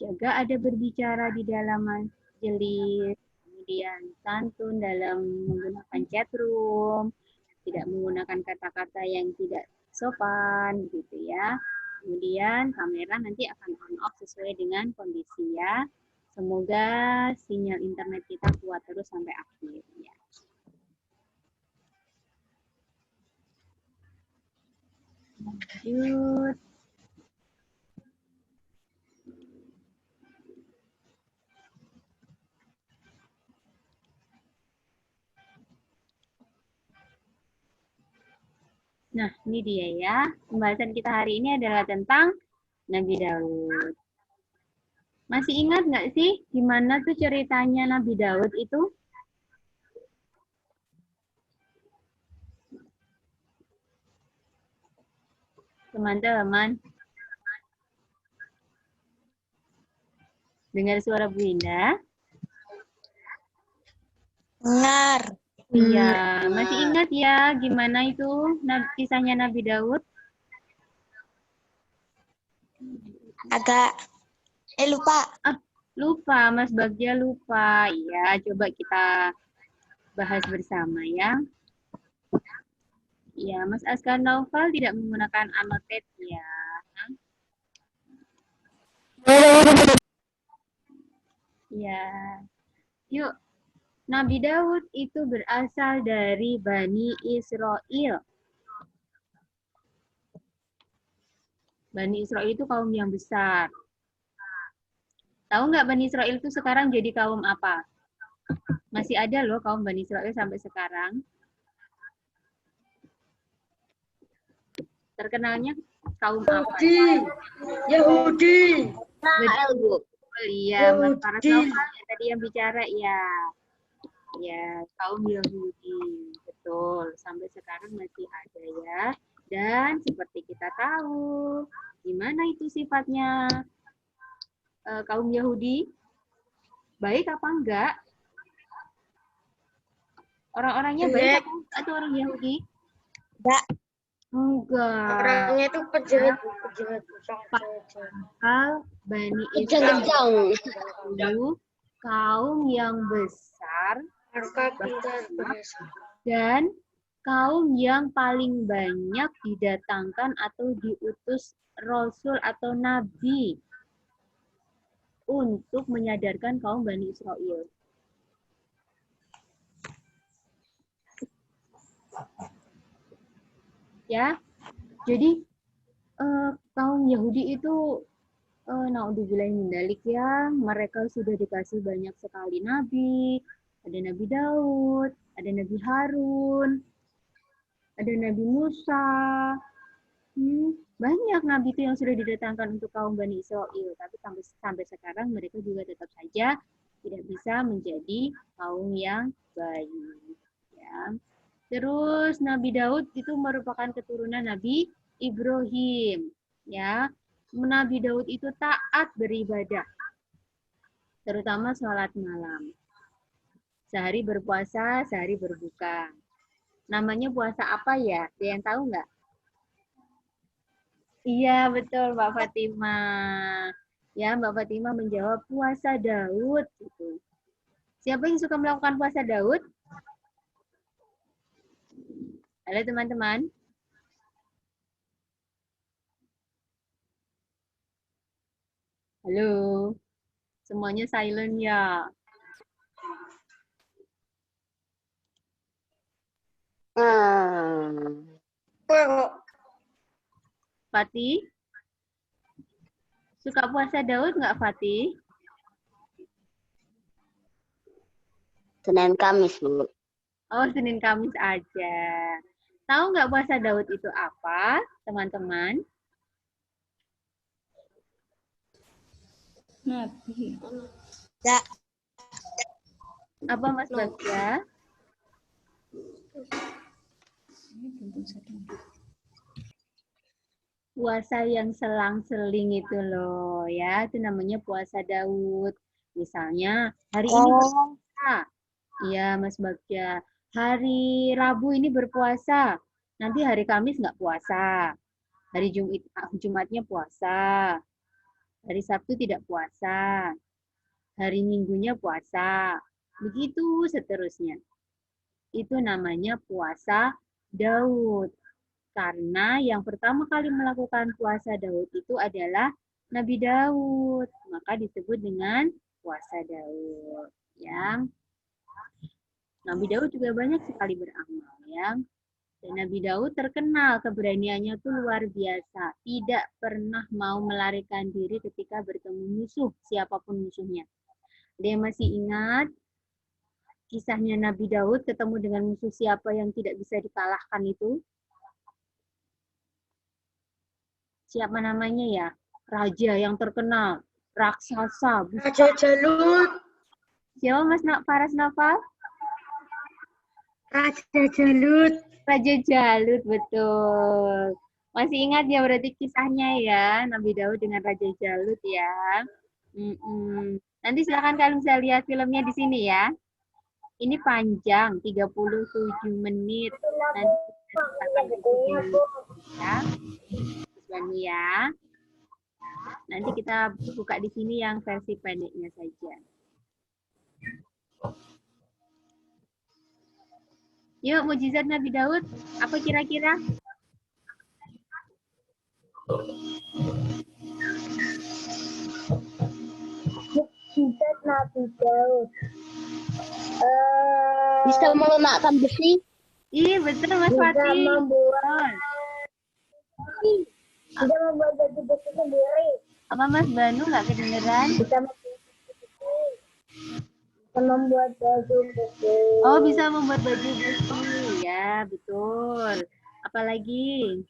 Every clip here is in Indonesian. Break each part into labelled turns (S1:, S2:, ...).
S1: jaga ada berbicara di dalam majelis, kemudian santun dalam menggunakan chat room, tidak menggunakan kata-kata yang tidak sopan gitu ya. Kemudian kamera nanti akan on off sesuai dengan kondisi ya. Semoga sinyal internet kita kuat terus sampai akhir ya. Lanjut. Nah, ini dia ya. Pembahasan kita hari ini adalah tentang Nabi Daud. Masih ingat nggak sih gimana tuh ceritanya Nabi Daud itu? Teman-teman, dengar suara Bu Indah?
S2: Dengar.
S1: Iya, masih ingat ya gimana itu kisahnya Nabi Daud?
S2: Agak lupa.
S1: Lupa, Mas Bagja lupa. Iya, coba kita bahas bersama ya. Ya, Mas Askar Naufal tidak menggunakan annotate ya. Ya. Yuk, Nabi Daud itu berasal dari Bani Israel. Bani Israel itu kaum yang besar. Tahu nggak Bani Israel itu sekarang jadi kaum apa? Masih ada loh kaum Bani Israel sampai sekarang. Terkenalnya kaum apa?
S2: Yahudi.
S1: Betul, Bu. Iya, Mas Faras Naufal tadi yang bicara ya. Ya, kaum Yahudi. Betul, sampai sekarang masih ada ya. Dan seperti kita tahu, gimana itu sifatnya kaum Yahudi? Baik apa enggak? Orang-orangnya baik atau orang Yahudi?
S2: Enggak.
S1: Enggak.
S2: Orangnya itu pejahat.
S1: Bani Israel itu kaum yang besar dan kaum yang paling banyak didatangkan atau diutus Rasul atau Nabi untuk menyadarkan kaum Bani Israel. Ya, jadi kaum Yahudi itu naudzubillahi min dzalik ya, mereka sudah dikasih banyak sekali nabi, ada Nabi Daud, ada Nabi Harun, ada Nabi Musa, banyak nabi itu yang sudah didatangkan untuk kaum Bani Israel, tapi sampai sekarang mereka juga tetap saja tidak bisa menjadi kaum yang baik. Ya. Terus Nabi Daud itu merupakan keturunan Nabi Ibrahim. Ya, Nabi Daud itu taat beribadah, terutama sholat malam. Sehari berpuasa, sehari berbuka. Namanya puasa apa ya? Ada yang tahu nggak? Iya, betul Mbak Fatimah. Ya, Mbak Fatimah menjawab puasa Daud. Gitu. Siapa yang suka melakukan puasa Daud? Halo teman-teman. Halo. Semuanya silent ya. Fatih? Suka puasa Daud nggak Fatih?
S2: Senin Kamis, Bu.
S1: Oh, Senin Kamis aja. Tahu nggak puasa Daud itu apa, teman-teman?
S3: Nabi.
S2: Enggak.
S1: Apa Mas Bagja? Puasa yang selang-seling itu loh ya, itu namanya puasa Daud. Misalnya hari ini berpuasa. Iya Mas Bagja. Hari Rabu ini berpuasa. Nanti hari Kamis nggak puasa. Hari Jumatnya puasa. Hari Sabtu tidak puasa. Hari Minggunya puasa. Begitu seterusnya. Itu namanya puasa Daud. Karena yang pertama kali melakukan puasa Daud itu adalah Nabi Daud. Maka disebut dengan puasa Daud. Ya. Nabi Daud juga banyak sekali beramal. Ya. Dan Nabi Daud terkenal keberaniannya itu luar biasa. Tidak pernah mau melarikan diri ketika bertemu musuh, siapapun musuhnya. Dia masih ingat kisahnya Nabi Daud ketemu dengan musuh siapa yang tidak bisa dikalahkan itu? Siapa namanya ya? Raja yang terkenal, raksasa.
S2: Raja Jalut.
S1: Siapa Mas Faras Nafal?
S2: Raja Jalut.
S1: Raja Jalut, betul. Masih ingat ya berarti kisahnya ya, Nabi Daud dengan Raja Jalut ya. Nanti silakan kalian bisa lihat filmnya di sini ya. Ini panjang, 37 menit. Nanti kita silakan di sini ya. Ya. Nanti kita buka di sini yang versi pendeknya saja. Yuk, mukjizat Nabi Daud, apa kira-kira?
S2: Mukjizat Nabi Daud. Bisa melunakkan besi.
S1: Ih, betul Mas Fatih.
S2: Bisa membuat baju besi sendiri.
S1: Apa Mas Banu nggak kedengeran?
S2: Bisa membuat baju besi.
S1: Oh, bisa membuat baju besi. Ya, betul. Apalagi?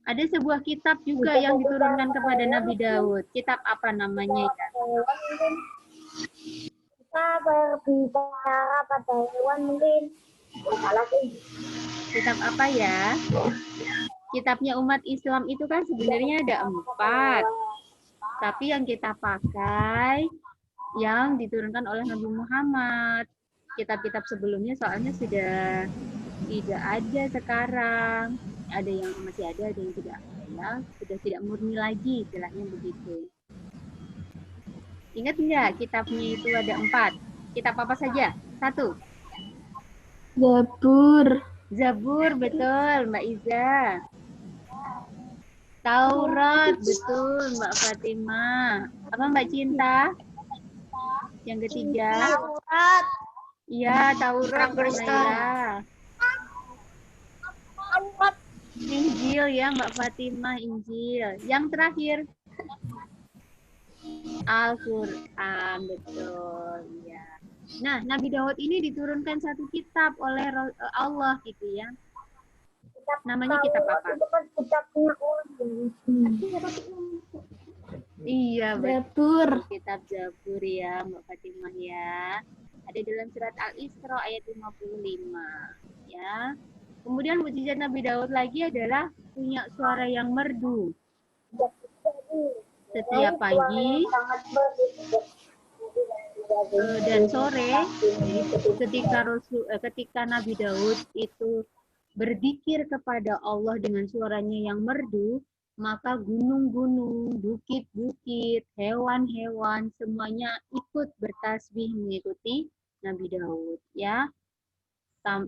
S1: Ada sebuah kitab juga yang diturunkan kepada Nabi Daud. Kitab apa namanya ya?
S2: Kita berbicara pada hewan mungkin. Salah sih.
S1: Kitab apa ya? Kitabnya umat Islam itu kan sebenarnya ada 4. Tapi yang kita pakai yang diturunkan oleh Nabi Muhammad. Kitab-kitab sebelumnya soalnya sudah tidak ada sekarang. Ada yang masih ada yang tidak. Ya, sudah tidak murni lagi, istilahnya begitu. Ingat nggak kitabnya itu ada 4? Kitab apa saja? 1.
S2: Zabur.
S1: Zabur, betul Mbak Iza. Taurat, betul Mbak Fatimah. Apa Mbak Cinta? Yang ketiga?
S2: Taurat.
S1: Iya, Taurat Mbak Naila. Injil ya Mbak Fatimah, Injil. Yang terakhir? Al-Quran, betul. Ya. Nah, Nabi Daud ini diturunkan satu kitab oleh Allah gitu ya. Namanya kitab apa? Iya,
S2: Zabur.
S1: Kitab Zabur ya, Mbak Fatimah ya. Ada dalam surat Al-Isra ayat 55 ya. Kemudian mukjizat Nabi Daud lagi adalah punya suara yang merdu. Setiap pagi dan sore, ketika Nabi Daud itu berzikir kepada Allah dengan suaranya yang merdu, maka gunung-gunung, bukit-bukit, hewan-hewan semuanya ikut bertasbih mengikuti Nabi Daud ya.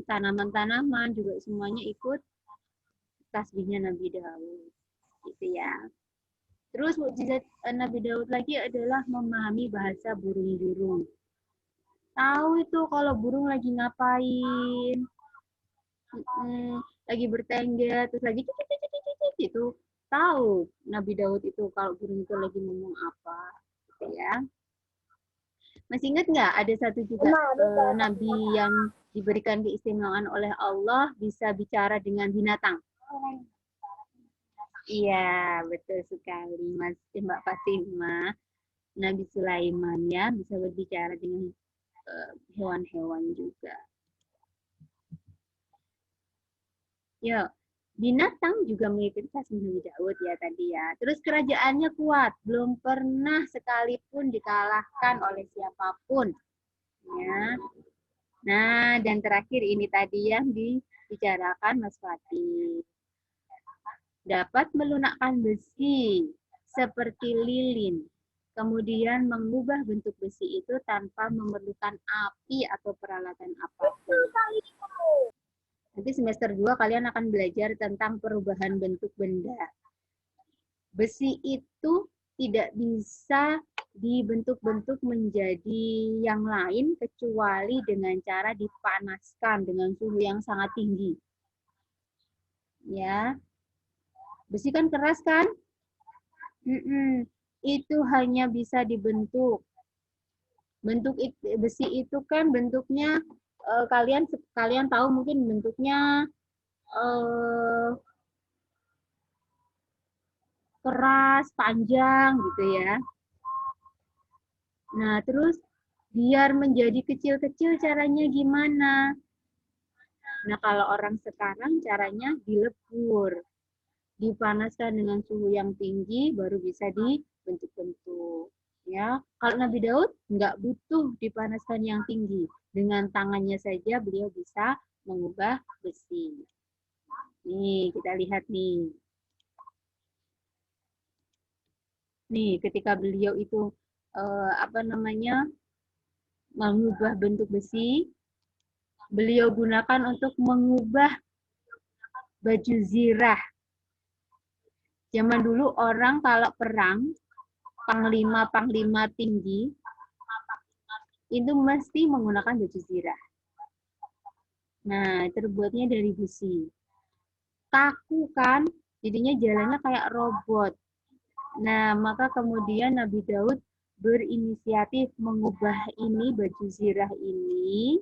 S1: Tanaman-tanaman juga semuanya ikut tasbihnya Nabi Daud gitu ya. Terus mukjizat Nabi Daud lagi adalah memahami bahasa burung-burung. Tahu itu kalau burung lagi ngapain, lagi bertengger, terus lagi itu tahu Nabi Daud itu kalau burung itu lagi ngomong apa, gitu ya. Masih ingat nggak ada satu juga Nabi yang diberikan keistimewaan oleh Allah bisa bicara dengan binatang? Iya, betul sekali Mas Mbak Fatimah. Nabi Sulaiman ya bisa berbicara dengan hewan-hewan juga. Ya, binatang juga mengikuti tasbih Nabi Daud ya tadi ya. Terus kerajaannya kuat, belum pernah sekalipun dikalahkan oleh siapapun. Ya. Nah, dan terakhir ini tadi yang dibicarakan Mas Fatih. dapat melunakkan besi seperti lilin, kemudian mengubah bentuk besi itu tanpa memerlukan api atau peralatan apapun. Nanti semester 2 kalian akan belajar tentang perubahan bentuk benda. Besi itu tidak bisa dibentuk-bentuk menjadi yang lain kecuali dengan cara dipanaskan dengan suhu yang sangat tinggi. Ya, besi kan keras kan? Itu hanya bisa dibentuk. Bentuk besi itu kan bentuknya kalian tahu mungkin bentuknya keras, panjang gitu ya. Nah, terus biar menjadi kecil-kecil caranya gimana? Nah, kalau orang sekarang caranya dilebur. Dipanaskan dengan suhu yang tinggi baru bisa dibentuk-bentuk. Ya, kalau Nabi Daud nggak butuh dipanaskan yang tinggi. Dengan tangannya saja beliau bisa mengubah besi. Nih, kita lihat nih. Nih, ketika beliau itu mengubah bentuk besi, beliau gunakan untuk mengubah baju zirah. Zaman dulu orang kalau perang, panglima tinggi, itu mesti menggunakan baju zirah. Nah, terbuatnya dari besi. Kaku kan, jadinya jalannya kayak robot. Nah, maka kemudian Nabi Daud berinisiatif mengubah baju zirah ini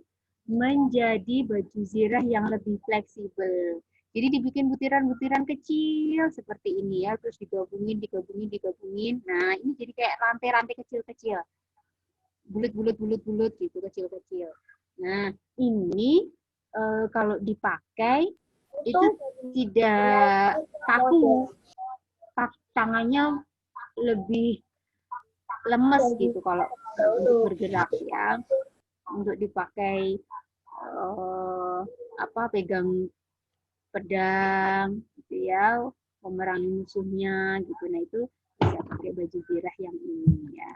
S1: menjadi baju zirah yang lebih fleksibel. Jadi dibikin butiran-butiran kecil seperti ini ya, terus digabungin. Nah, ini jadi kayak rantai-rantai kecil-kecil. Bulut gitu, kecil-kecil. Nah, ini kalau dipakai itu tidak kaku. Tangannya lebih lemes gitu kalau untuk bergerak ya. Untuk dipakai pegang pedang gitu ya, memerangi musuhnya gitu. Nah, itu bisa pakai baju zirah yang ini ya.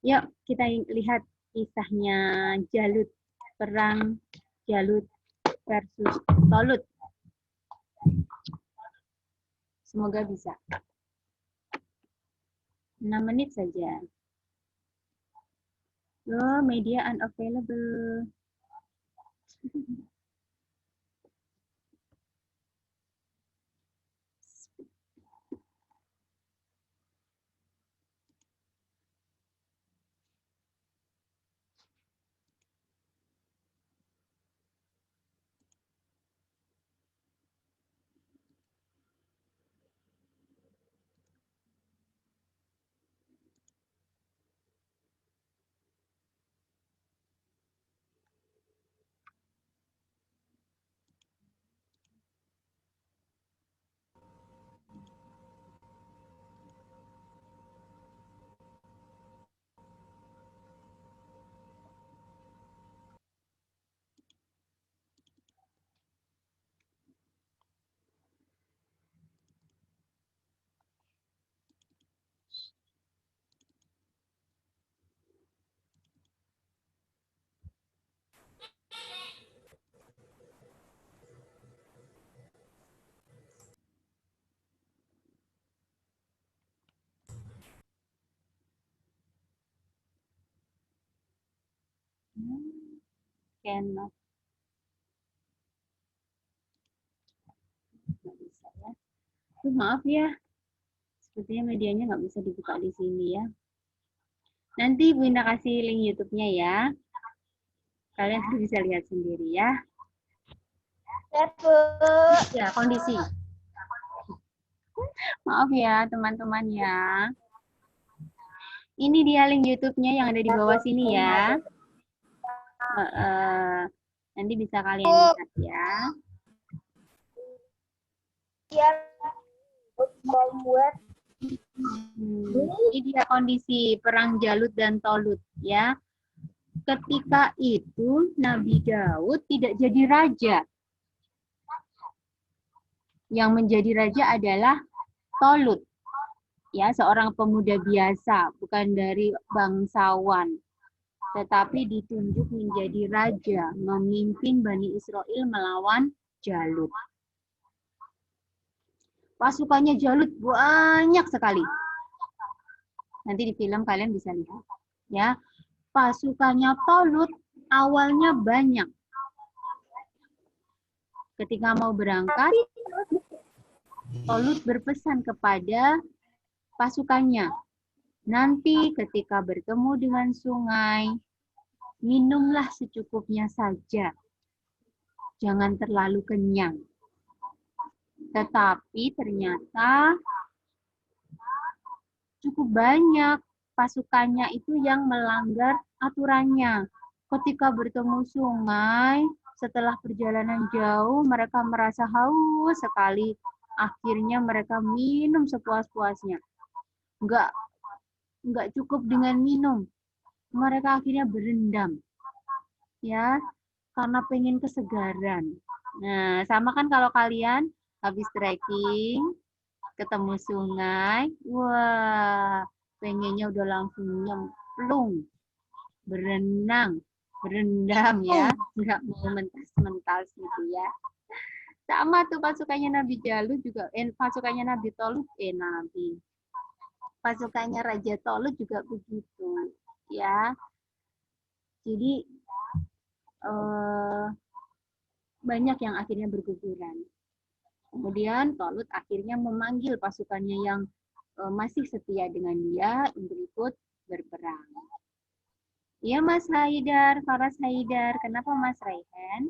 S1: Yuk kita lihat kisahnya Jalut, perang Jalut versus Tolut. Semoga bisa. 6 menit saja. Oh, media unavailable. Cannot. Nggak bisa ya. Maaf ya. Sepertinya medianya nggak bisa dibuka di sini ya. Nanti Bu Indah kasih link YouTube-nya ya. Kalian bisa lihat sendiri ya. Ya, kondisi. Maaf ya teman-teman ya. Ini dia link YouTube-nya yang ada di bawah sini ya. Nanti bisa kalian lihat ya. Ini dia kondisi perang Jalut dan Tolut ya. Ketika itu Nabi Daud tidak jadi raja. Yang menjadi raja adalah Tolut. Ya, seorang pemuda biasa, bukan dari bangsawan, tetapi ditunjuk menjadi raja, memimpin Bani Israel melawan Jalut. Pasukannya Jalut banyak sekali. Nanti di film kalian bisa lihat. Ya, pasukannya Tolut awalnya banyak. Ketika mau berangkat, Tolut berpesan kepada pasukannya, nanti ketika bertemu dengan sungai, minumlah secukupnya saja. Jangan terlalu kenyang. Tetapi ternyata cukup banyak pasukannya itu yang melanggar aturannya. Ketika bertemu sungai, setelah perjalanan jauh, mereka merasa haus sekali. Akhirnya mereka minum sepuas-puasnya. Nggak cukup dengan minum. Mereka akhirnya berendam. Ya, karena pengen kesegaran. Nah, sama kan kalau kalian habis trekking, ketemu sungai, wah, pengennya udah langsung nyemplung, berenang, berendam ya, nggak mau mentas-mentas gitu ya. Sama tuh pasukannya Nabi Jalut juga, pasukannya Nabi Tolut, pasukannya Raja Tolut juga begitu, ya. Jadi banyak yang akhirnya berguguran. Kemudian Tolut akhirnya memanggil pasukannya yang masih setia dengan dia untuk ikut berperang. Iya Mas Haidar, Faras Haidar. Kenapa Mas Raihan?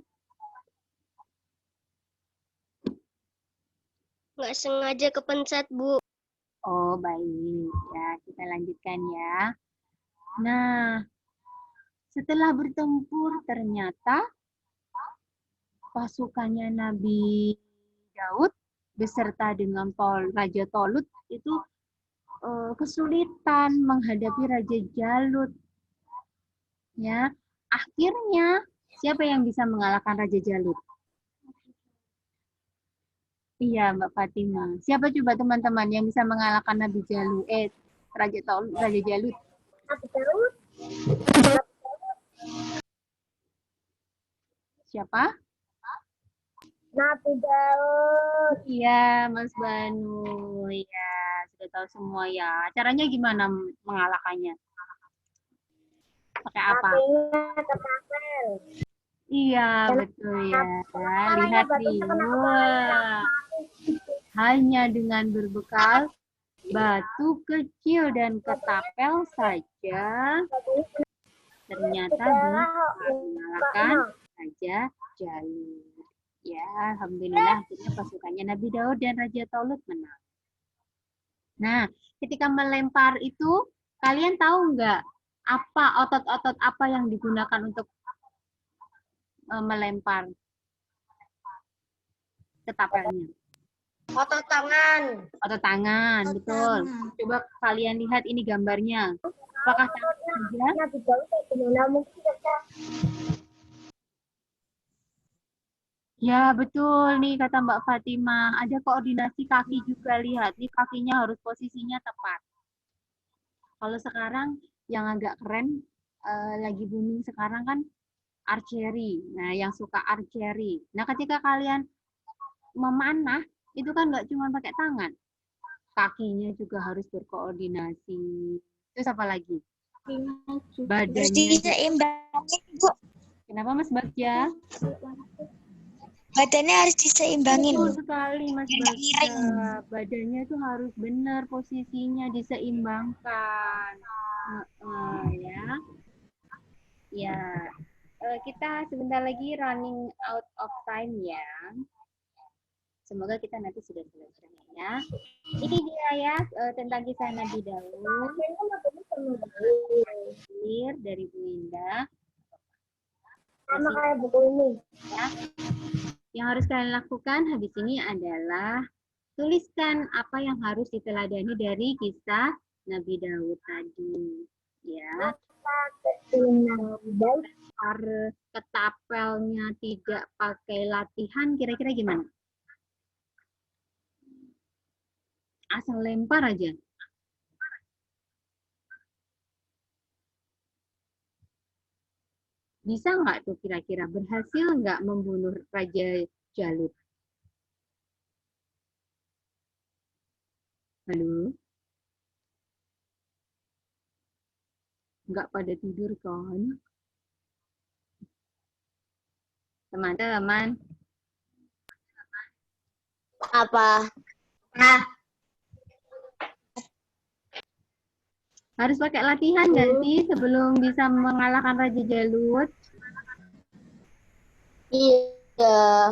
S2: Nggak sengaja kepencet, Bu.
S1: Oh baik, ya kita lanjutkan ya. Nah, setelah bertempur ternyata pasukannya Nabi Daud beserta dengan Raja Tolut itu kesulitan menghadapi Raja Jalut. Ya, akhirnya siapa yang bisa mengalahkan Raja Jalut? Iya, Mbak Fatima. Siapa coba teman-teman yang bisa mengalahkan Nabi Jalut? Raja Tolut, Raja Jalut.
S2: Nabi Daud.
S1: Siapa?
S2: Nabi Daud.
S1: Iya, Mas Banu. Iya, sudah tahu semua ya. Caranya gimana mengalahkannya? Pakai apa?
S2: Kakinya ketapel.
S1: Iya, betul ya. Lihat nih. Wah. Hanya dengan berbekal batu kecil dan ketapel saja ternyata bisa mengalahkan Raja Jalut. Ya, alhamdulillah akhirnya pasukannya Nabi Daud dan Raja Tolut menang. Nah, ketika melempar itu, kalian tahu nggak apa otot-otot apa yang digunakan untuk melempar ketapelnya?
S2: Otot tangan.
S1: Otot tangan, betul. Coba kalian lihat ini gambarnya. Apakah tangan saja?
S2: Nabi Daud gimana mungkin kita.
S1: Ya, betul nih kata Mbak Fatimah. Ada koordinasi kaki juga, lihat. Nih kakinya harus posisinya tepat. Kalau sekarang yang agak keren, lagi booming sekarang kan archery. Nah, yang suka archery. Nah, ketika kalian memanah, itu kan nggak cuma pakai tangan. Kakinya juga harus berkoordinasi. Terus apa lagi? Badannya.
S2: Diseimbangin, Bu.
S1: Kenapa Mas Bagja?
S2: Badannya harus diseimbangin.
S1: Betul sekali Mas Bagja. Badannya itu harus benar posisinya diseimbangkan. Ya. Ya. Kita sebentar lagi running out of time ya. Semoga kita nanti sudah selesai ya. Ini dia ya tentang kisah Nabi Daud. Dari Bu Indah.
S2: Sama kayak buku ini.
S1: Ya. Yang harus kalian lakukan habis ini adalah tuliskan apa yang harus diteladani dari kisah Nabi Daud tadi. Ya. Ketapelnya tidak pakai latihan, kira-kira gimana? Asal lempar aja. Bisa nggak tuh kira-kira? Berhasil nggak membunuh Raja Jalut? Halo? Nggak pada tidur kan? Teman-teman,
S2: Apa? Nah,
S1: harus pakai latihan nggak sih sebelum bisa mengalahkan Raja Jalut?
S2: iya.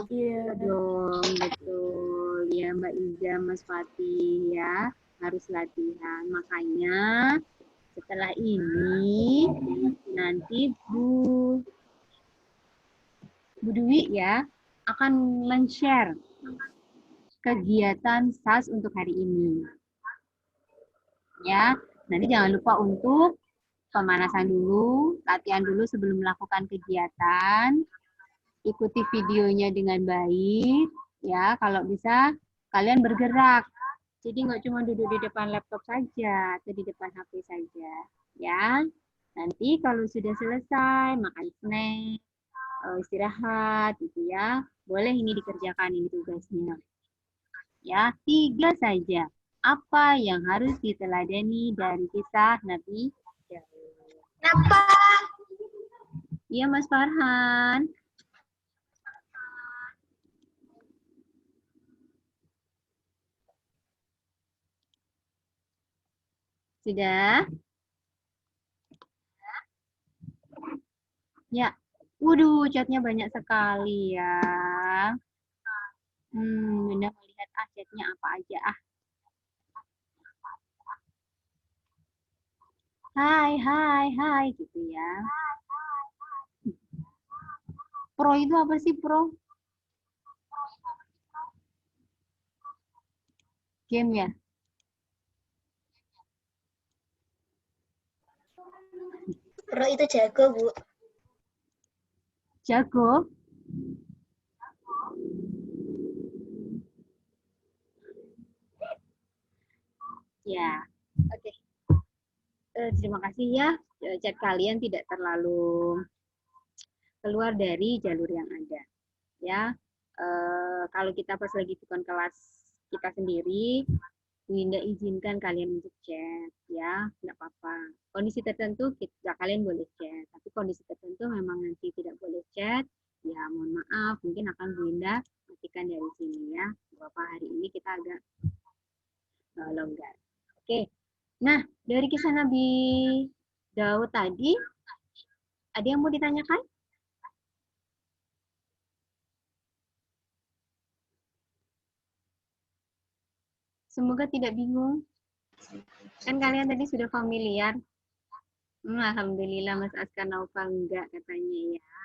S1: Iya dong, betul. Ya Mbak Iza, Mas Fatih ya, harus latihan. Makanya setelah ini nanti Bu Dwi ya akan men-share kegiatan SAS untuk hari ini. Ya, nanti jangan lupa untuk pemanasan dulu, latihan dulu sebelum melakukan kegiatan. Ikuti videonya dengan baik, ya. Kalau bisa kalian bergerak. Jadi nggak cuma duduk di depan laptop saja atau di depan HP saja, ya. Nanti kalau sudah selesai makan snack, istirahat, gitu ya. Boleh ini dikerjakan ini tugasnya. Ya, 3 saja. Apa yang harus diteladani dari kisah Nabi Daud?
S2: Kenapa?
S1: Iya, Mas Farhan. Sudah? Ya. Waduh, chatnya banyak sekali ya. Bunda mau lihat chatnya apa aja ah. Hai, hai, hai gitu ya. Pro itu apa sih pro? Game ya?
S2: Pro itu jago, Bu.
S1: Jago? Ya, oke. Terima kasih ya. Chat kalian tidak terlalu keluar dari jalur yang ada. Ya, kalau kita pas lagi bukan kelas kita sendiri, Winda izinkan kalian untuk chat, ya, nggak apa-apa. Kondisi tertentu kita kalian boleh chat, tapi kondisi tertentu memang nanti tidak boleh chat. Ya, mohon maaf, mungkin akan Bu Winda matikan dari sini ya. Beberapa hari ini kita agak longgar. Oke, nah dari kisah Nabi Daud tadi, ada yang mau ditanyakan? Semoga tidak bingung. Kan kalian tadi sudah familiar. Alhamdulillah Mas Askar Naufal enggak katanya ya.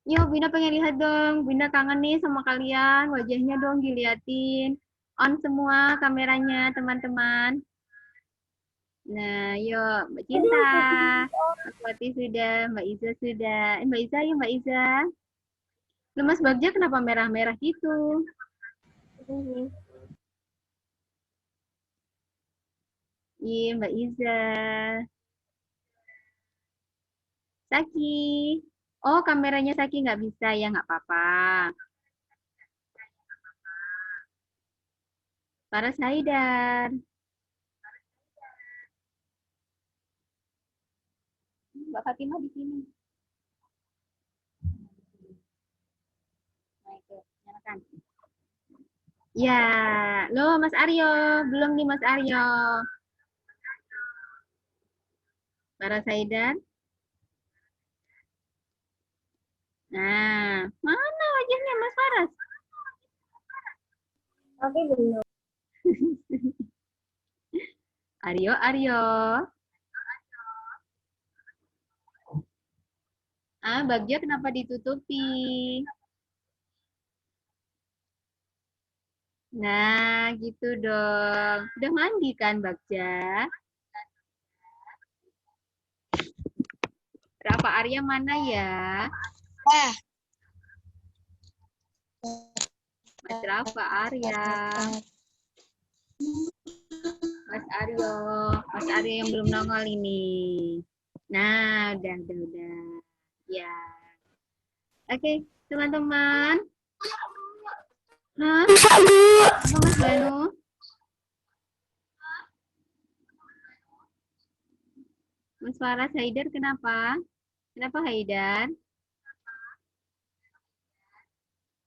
S1: Yuk, Bunda pengen lihat dong. Bunda kangen nih sama kalian. Wajahnya dong diliatin. On semua kameranya, teman-teman. Nah, yuk. Mbak Cinta. Mas Wati sudah. Mbak Iza sudah. Mbak Iza, yuk Mbak Iza. Lu Mas Bagja kenapa merah-merah gitu? Iya, Mbak Iza. Saki. Oh, kameranya Saki nggak bisa ya, nggak apa-apa. Para Haidar. Mbak Fatimah di sini. Nah, itu, nyalakan. Ya, lo Mas Aryo. Belum nih Mas Aryo. Para Haidar. Nah, mana wajahnya Mas Faras?
S2: Oke, belum.
S1: Aryo, Aryo. Bagja kenapa ditutupi? Nah, gitu dong. Udah mandi kan, Bagja? Rafa Arya mana ya?
S2: Ah.
S1: Mas Rafa Arya. Mas Aryo. Mas Aryo yang belum nongol ini. Nah, udah. Ya. Oke, teman-teman. Hah?
S2: Bisa, Bu.
S1: Apa Mas Banu? Mas Faras Haidar kenapa? Kenapa Haidar?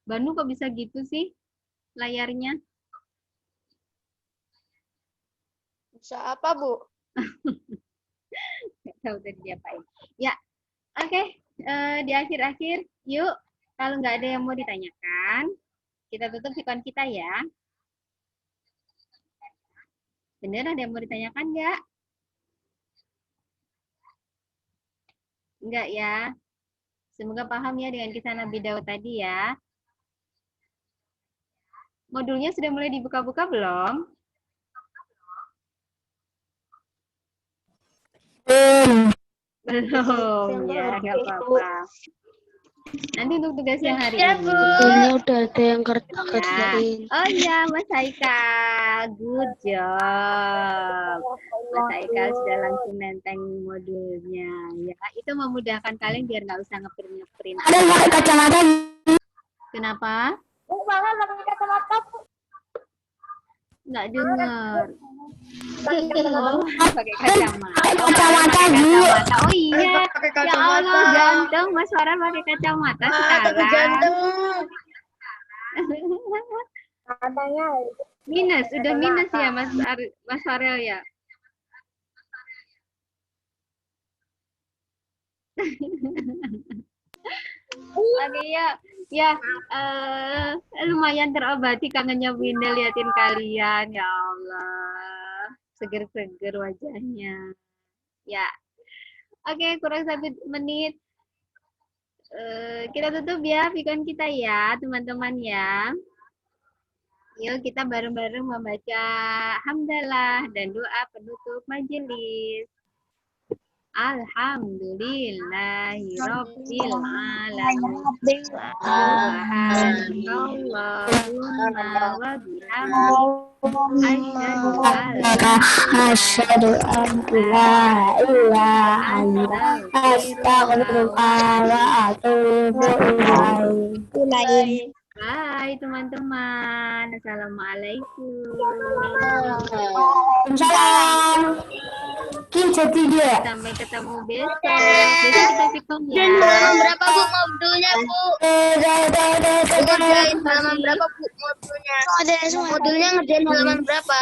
S1: Banu kok bisa gitu sih layarnya?
S2: Bisa apa, Bu?
S1: Nggak tahu tadi diapain. Ya, oke. Di akhir-akhir, yuk. Kalau nggak ada yang mau ditanyakan, kita tutup sikon kita ya. Bener ada yang mau ditanyakan nggak? Enggak ya. Semoga paham ya dengan kisah Nabi Daud tadi ya. Modulnya sudah mulai dibuka-buka belum? Belum ya, nggak apa-apa. Nanti untuk tugas yang hari ini.
S2: Ini udah ada yang kerjain.
S1: Oh iya, Mas Haikal. Good job. Mas Haikal sudah langsung nenteng modulnya. Ya, itu memudahkan kalian biar nggak usah ngeprint.
S2: Ada yang pakai kacamata.
S1: Kenapa?
S2: Malah pakai kacamata.
S1: Nggak dengar. Oh, pakai kacamata. Oh,
S2: Kacamata,
S1: pakai
S2: Bu.
S1: kacamata. Oh iya. Ya Allah, ganteng Mas Farhan pakai kacamata sekarang.
S2: Katanya
S1: Minus, udah minus ya Mas Farel ya. Oke ya, lumayan terobati kangennya Bunda liatin kalian, ya Allah, seger-seger wajahnya. Ya, oke kurang 1 menit. Kita tutup ya pikon kita ya, teman-teman ya. Yuk kita bareng-bareng membaca hamdalah dan doa penutup majelis. Alhamdulillahirabbil alamin. Subhanallahumma wa bihamdihi
S2: asyhadu an la ilaha illa astaghfiruka wa atubu ilaik.
S1: Bye teman-teman. Assalamualaikum.
S2: Waalaikumsalam. Jadi dia.
S1: Sampai ketemu besok. Besok kita pikun ya.
S2: Halaman berapa, Bu, modulnya, Bu? Ngerjain halaman berapa, Bu, modulnya? Modulnya ngerjain halaman berapa?